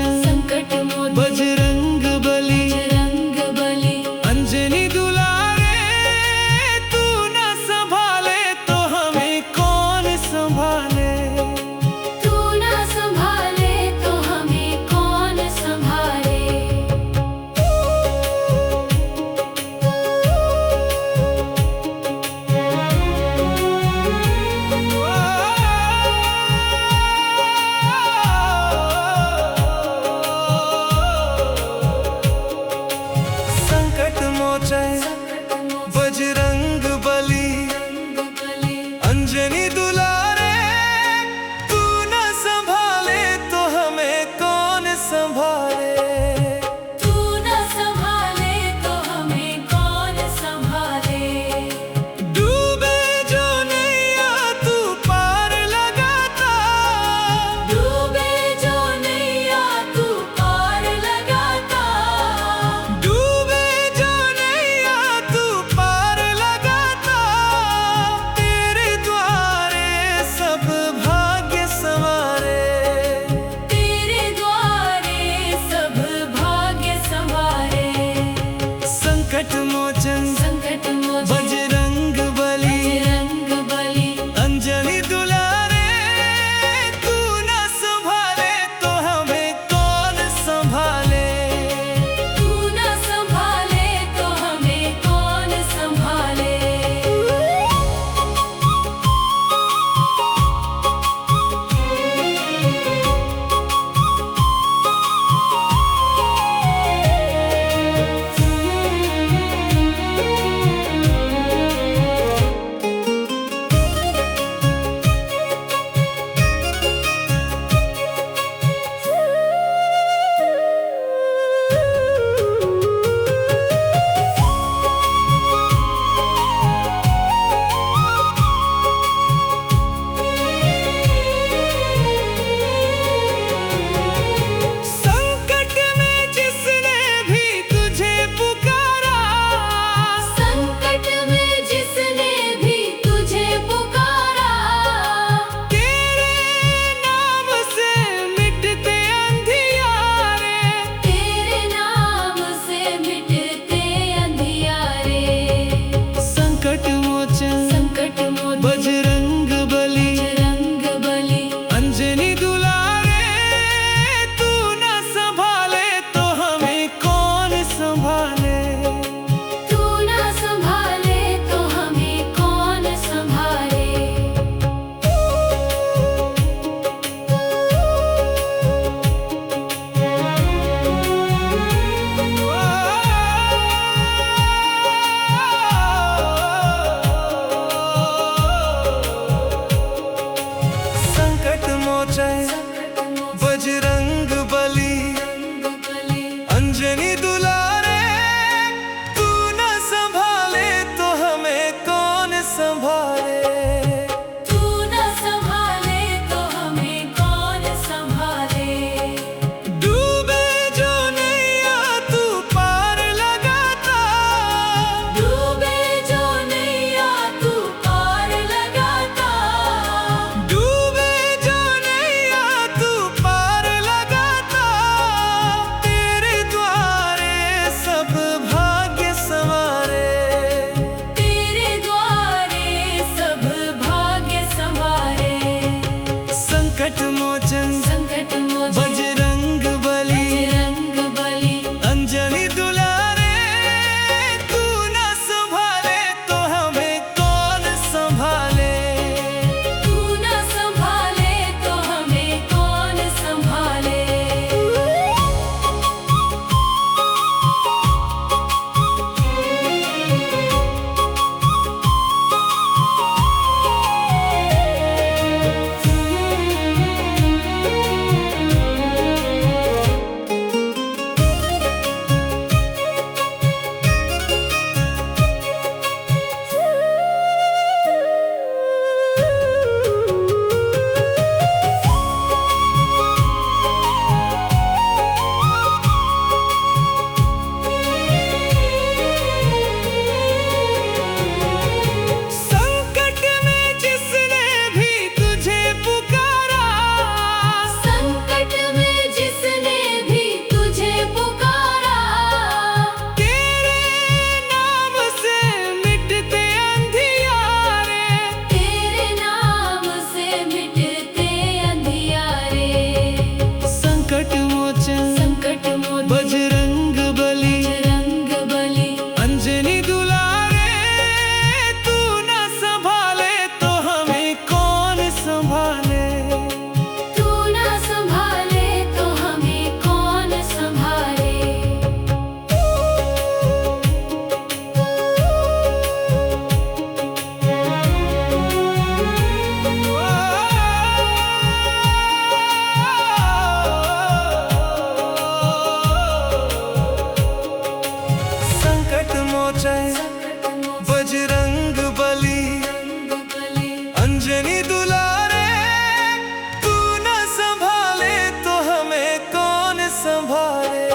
मोचन संकट मोचन बजरंग बली बजरंग बली। अंजनी दुलारे, तू न संभाले तो हमें कौन संभाले। तू ना संभाले तो हमें कौन संभाले। संकट मोचन बजरंग बली अंजनी दुलारे, तू न संभाले तो हमें कौन संभाले। तू ना संभाले तो हमें कौन संभाले। डूबे जो नैया तू पार लगाता, डूबे जो नैया तू पार लगाता। डूबे जो नैया तू पार लगाता। तेरे द्वारे सब भाग्य संवारे, तेरे द्वारे सब संकट मोचन संकट मोचन बजरंग बली बजरंग बली अंजनी दुलारे तू न संभाले तो हमें कौन संभाले। तू ना संभाले तो हमें कौन संभाले। संकट मोचन बजरंग बली अंजनी दुलारे तू न संभाले तो हमें कौन संभाले।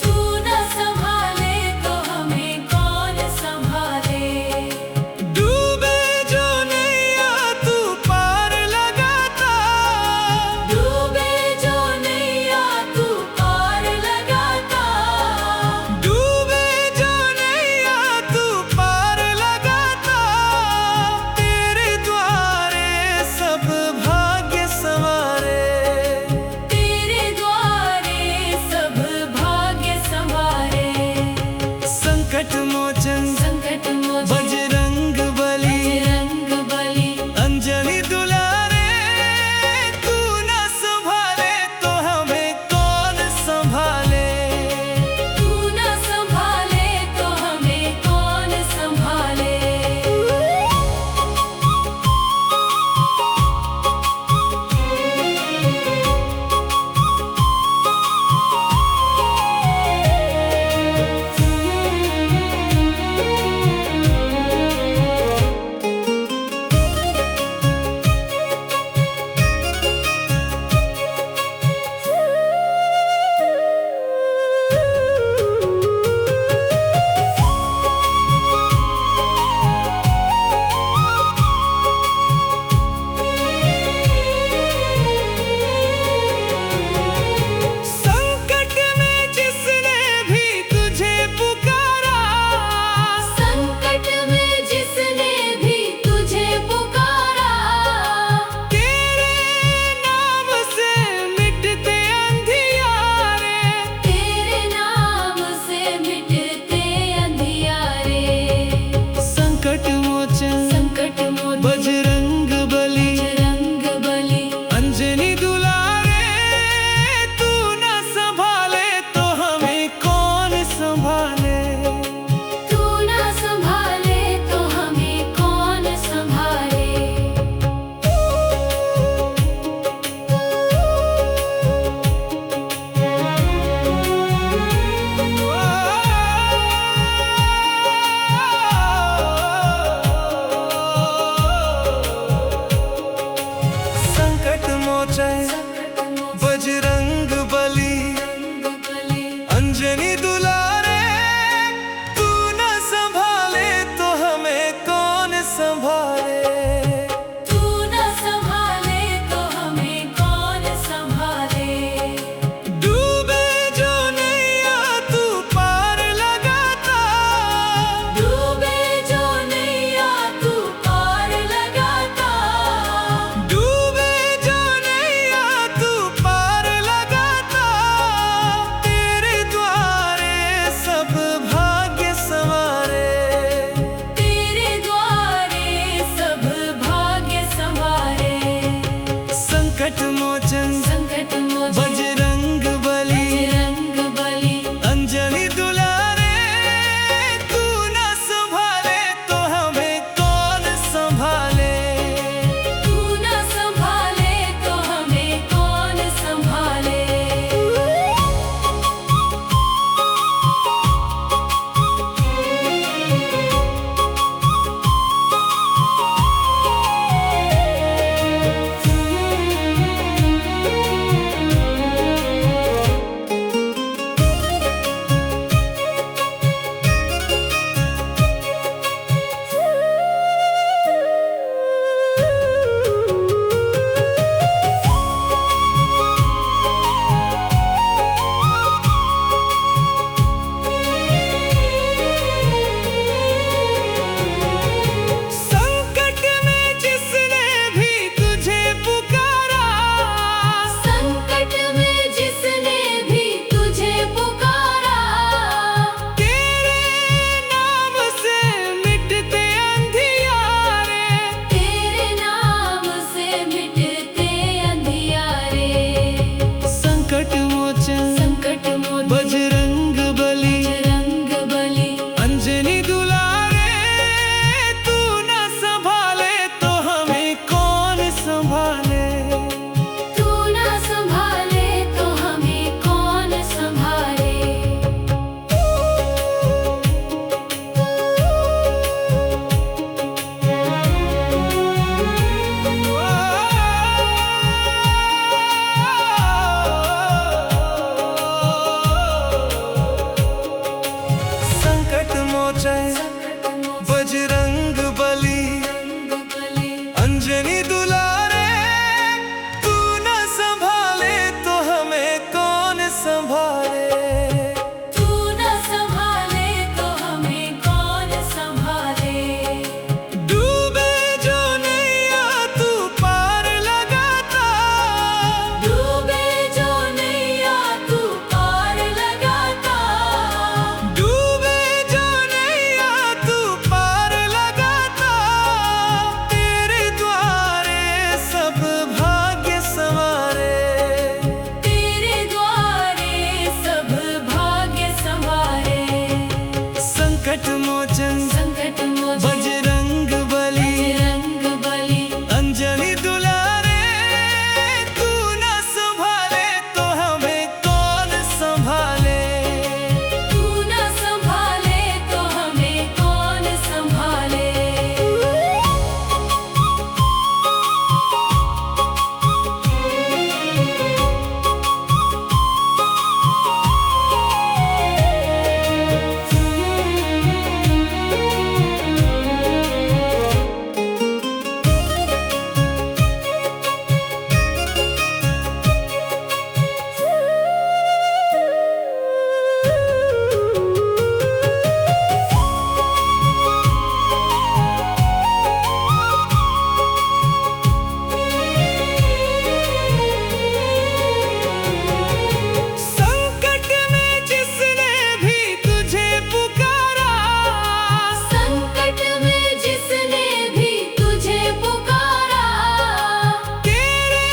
तू ना संभाले तो हमें कौन संभाले। डूबे जो नैया तू पार लगाता, डूबे जो नैया तू पार लगाता। डूबे जो नैया तू पार लगाता, तेरे द्वारे सब भाग्य संवारे। तेरे द्वारे संभाले। तू न संभाले तो हमें कौन संभाले। डूबे जो नैया तू पार लगाता, डूबे जो नैया तू पार लगाता। डूबे जो नैया तू पार लगाता, तेरे द्वारे सब भाग्य संवारे। तेरे द्वारे सब भाग्य संवारे। संकट मोचन संकट मोचन बजरंग बली, बजरंग बली। अंजनी दुलारे, तू न संभाले तो हमें कौन संभाले। तू न संभाले तो हमें कौन संभाले। संकट में जिसने भी तुझे पुकारा, संकट में जिसने भी तुझे पुकारा। तेरे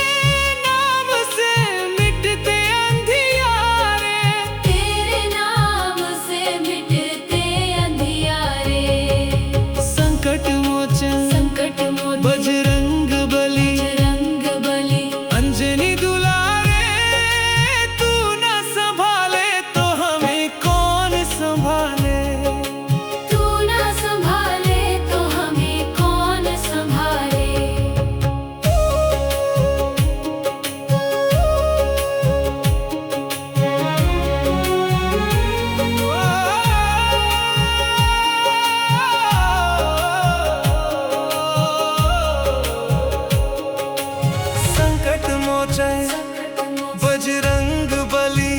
नाम से मिटते अंधियारे। तेरे नाम से मिटते अंधियारे। संकट मोचन संकट मोचन बजरंग बली, बजरंग बली। अंजनी दुलारे, तू न संभाले तो हमें कौन संभाले। तू न संभाले तो हमें कौन संभाले। संकट मोचन बजरंग बली,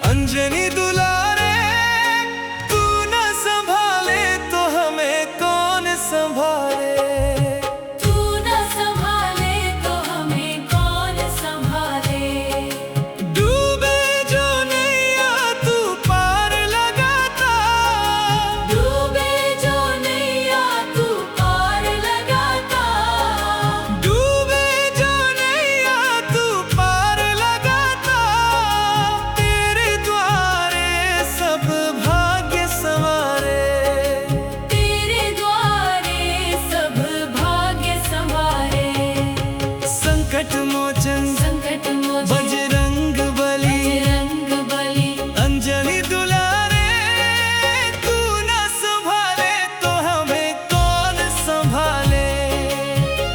अंजनी दुलारे, तू न संभाले तो हमें कौन संभाले। तू न संभाले तो हमें कौन संभाले। डूबे जो नैया तू पार लगाता, डूबे जो नैया तू पार लगाता। डूबे जो नैया तू पार लगाता, तेरे द्वारे सब भाग्य संवारे। तेरे द्वारे सब भाग्य संवारे। संकट मोचन संकट मोचन बजरंग बली, बजरंग बली। अंजनी दुलारे, तू न संभाले तो हमें कौन संभाले।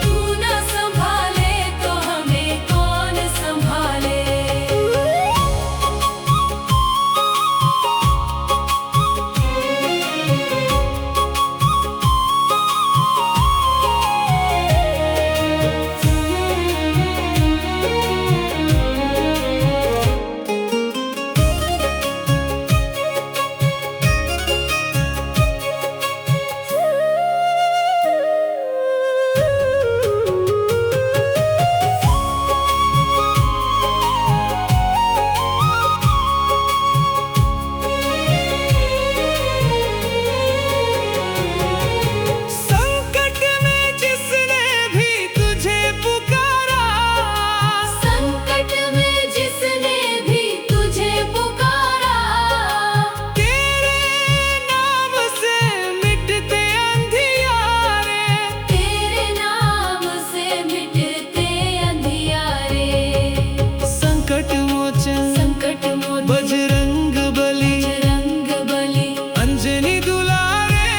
तू न संभाले तो हमें कौन संभाले। संकट में जिसने भी तुझे पुकारा, संकट में जिसने भी तुझे पुकारा। तेरे नाम से मिटते अंधियारे। तेरे नाम से मिटते अंधियारे। संकट मोचन संकट मोचन बजरंग बली, बजरंग बली। अंजनी दुलारे,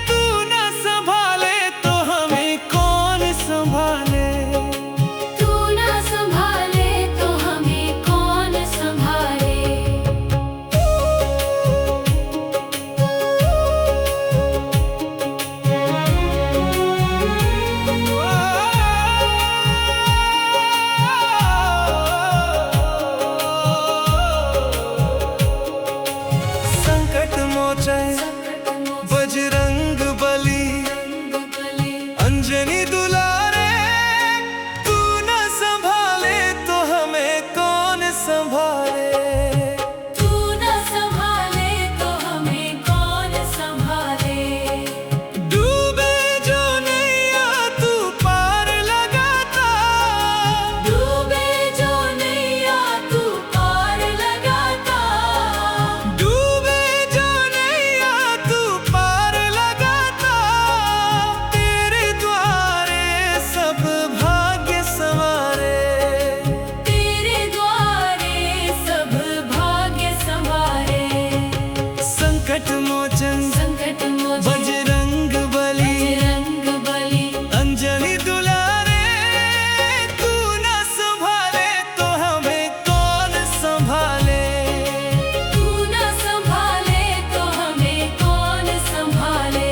तू न संभाले तो हमें कौन संभाले। तू न संभाले तो हमें कौन संभाले। संभाले। तू न संभाले तो हमें कौन संभाले। डूबे जो नैया तू पार लगाता, डूबे जो नैया तू पार लगाता। डूबे जो नैया तू पार लगाता। तेरे द्वारे सब भाग्य संवारे। तेरे द्वारे सब भाग्य संवारे। संकट मोचन संकट मोचन बजरंग बली, बजरंग बली। अंजलि दुलारे। तू न संभाले तो हमें कौन संभाले। तू न संभाले तो हमें कौन संभाले।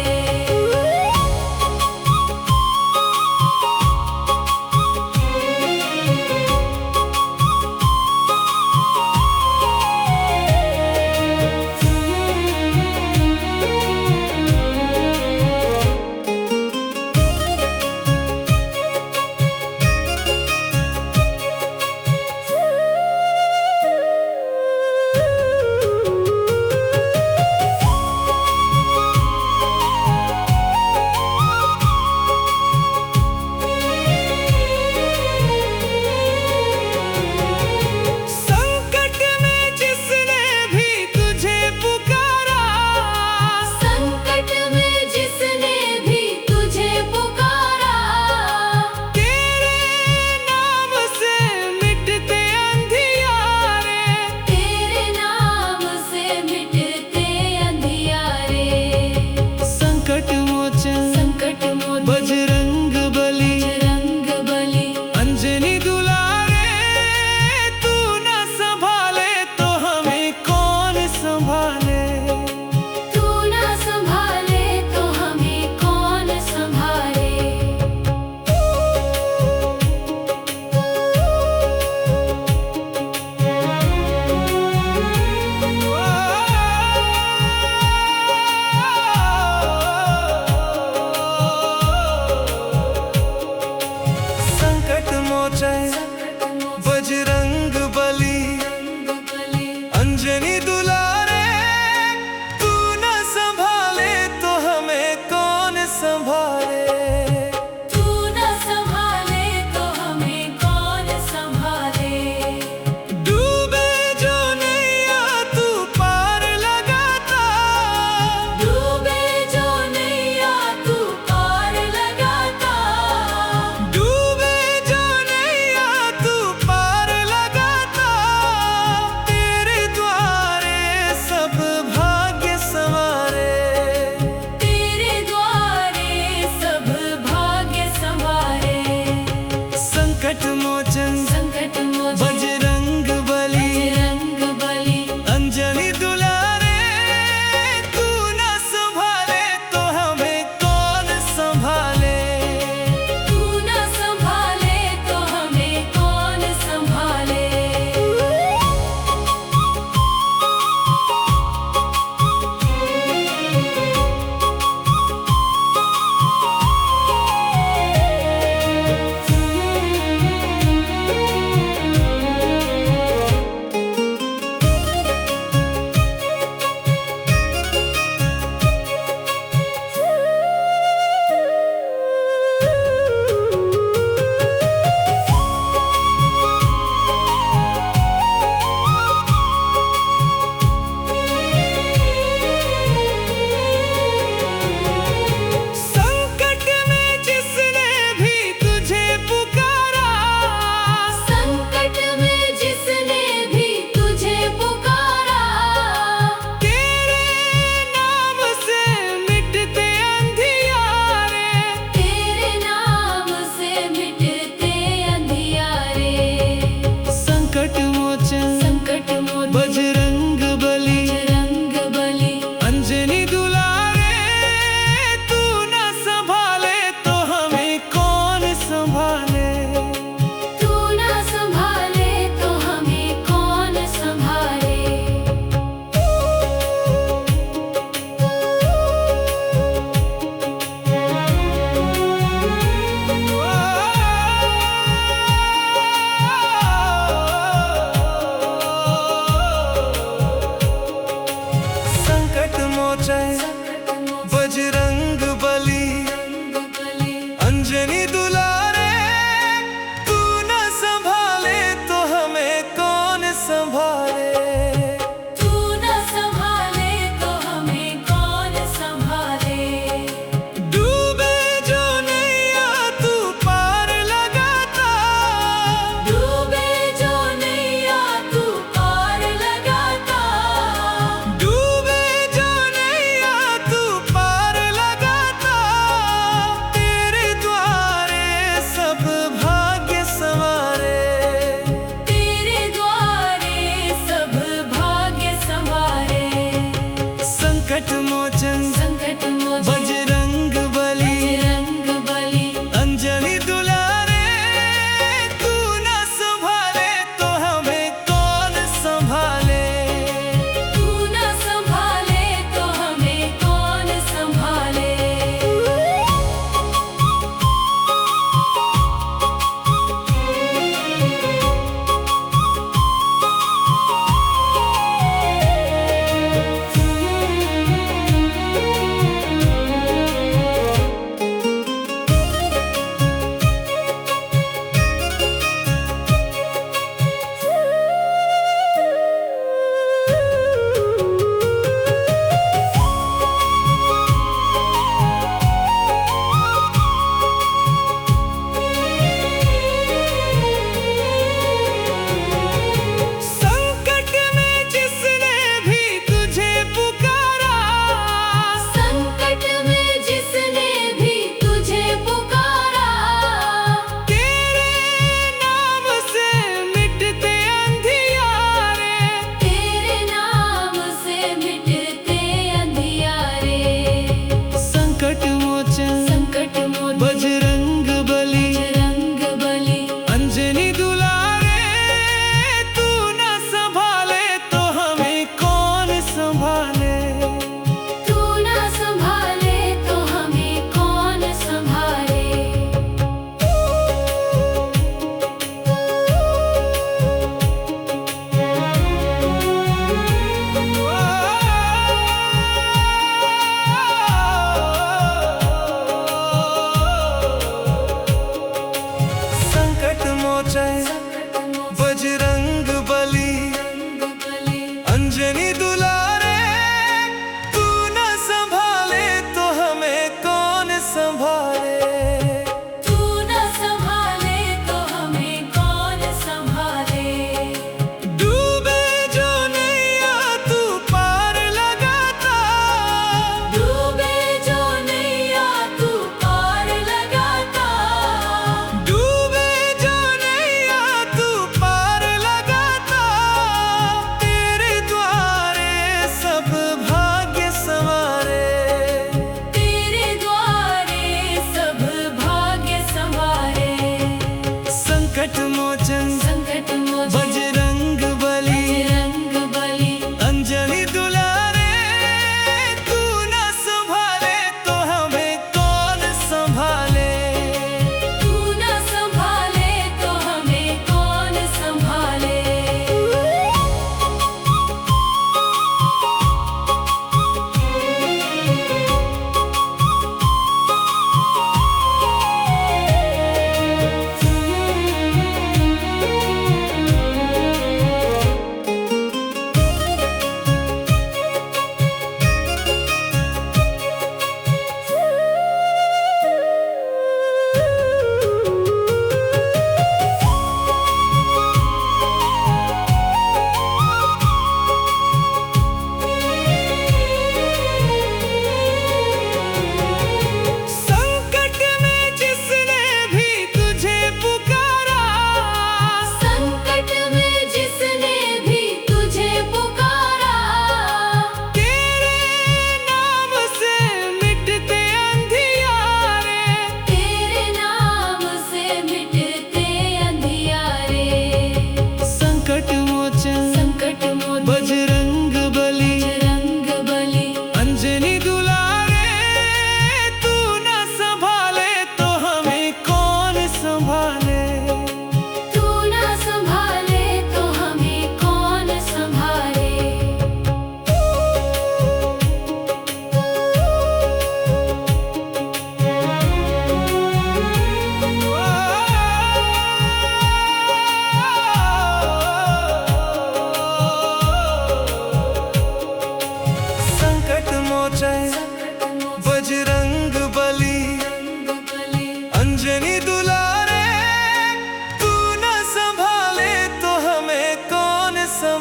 संभाले। तू न संभाले तो हमें कौन संभाले। डूबे जो नैया तू पार लगाता, डूबे जो नैया तू पार लगाता। डूबे जो नैया तू पार लगाता। तेरे द्वारे सब भाग्य संवारे। तेरे द्वारे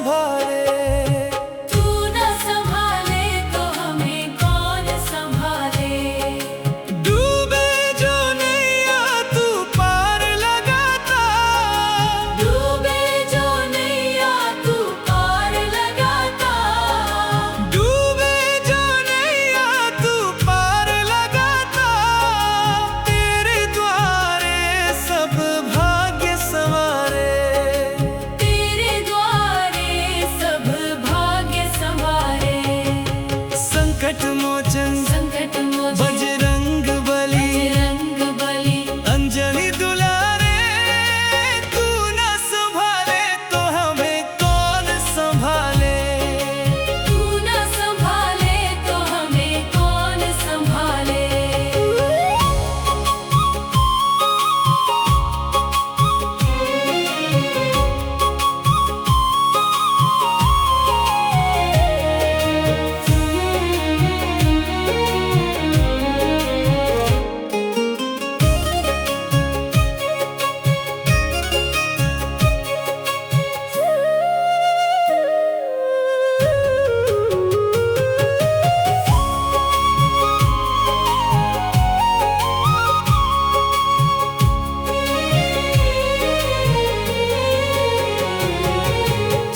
संभाले। तू न संभाले तो हमें कौन संभाले। डूबे जो नैया तू पार लगाता, डूबे जो नैया तू पार लगाता। डूबे जो नैया तू पार लगाता, तेरे द्वारे सब भाग्य संवारे। तेरे द्वारे सब भाग्य संवारे। संकट मोचन संकट मोचन बजरंग बली, बजरंग बली। अंजनी दुलारे, तू न संभाले तो हमें कौन संभाले। तू न संभाले तो हमें कौन संभाले।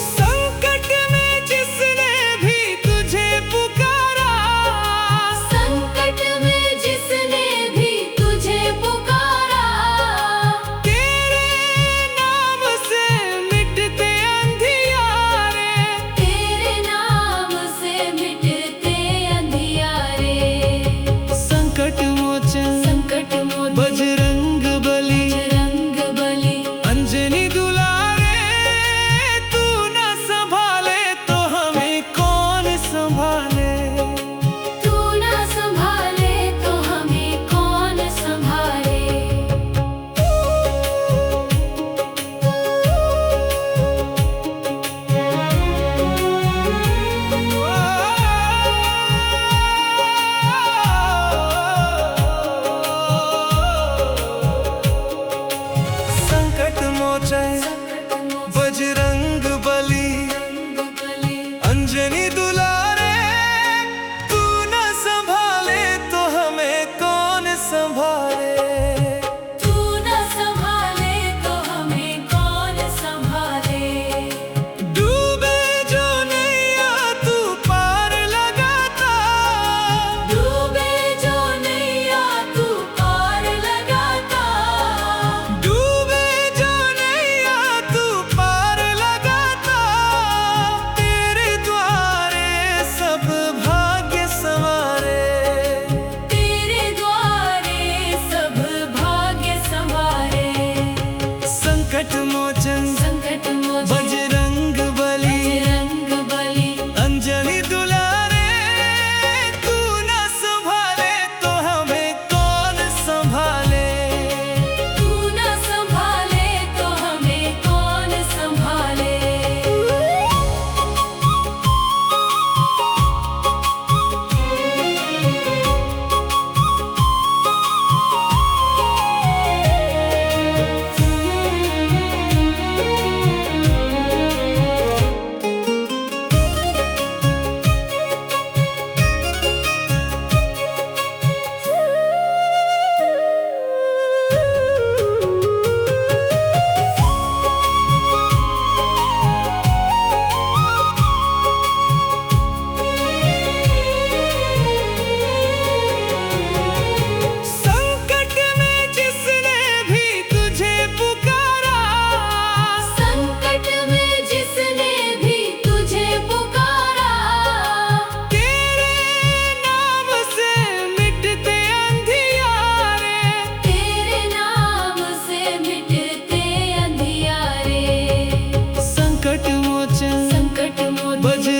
संकट में जिसने भी तुझे पुकारा, संकट में जिसने भी तुझे पुकारा। तेरे नाम से मिटते अंधियारे। तेरे नाम से मिटते अंधियारे। संकट मोचन संकट मोचन बजरंग बली, बजरंग बली। अंजनी दुलारे, तू न संभाले तो हमें कौन संभाले। तू न संभाले तो हमें कौन संभाले। संकट मोचन बजरंग बली, अंजनी दुलारे, तू न संभाले तो हमें कौन संभाले। तू न संभाले तो हमें कौन संभाले। डूबे जो नैया तू पार लगाता, डूबे जो नैया तू पार लगाता। डूबे जो नैया तू पार लगाता, तेरे द्वारे सब भाग्य संवारे। तेरे द्वारे सब भाग्य संवारे। संकट मोचन संकट मोचन बजरंग बली, बजरंग बली। अंजनी दुलारे, तू न संभाले तो हमें कौन संभाले। तू न संभाले तो हमें कौन संभाले। संकट में जिसने भी तुझे पुकारा, संकट में जिसने भी तुझे पुकारा। तेरे नाम से मिटते अंधियारे। तेरे नाम से मिटते अंधियारे। संकट मोचन संकट मोचन बजरंग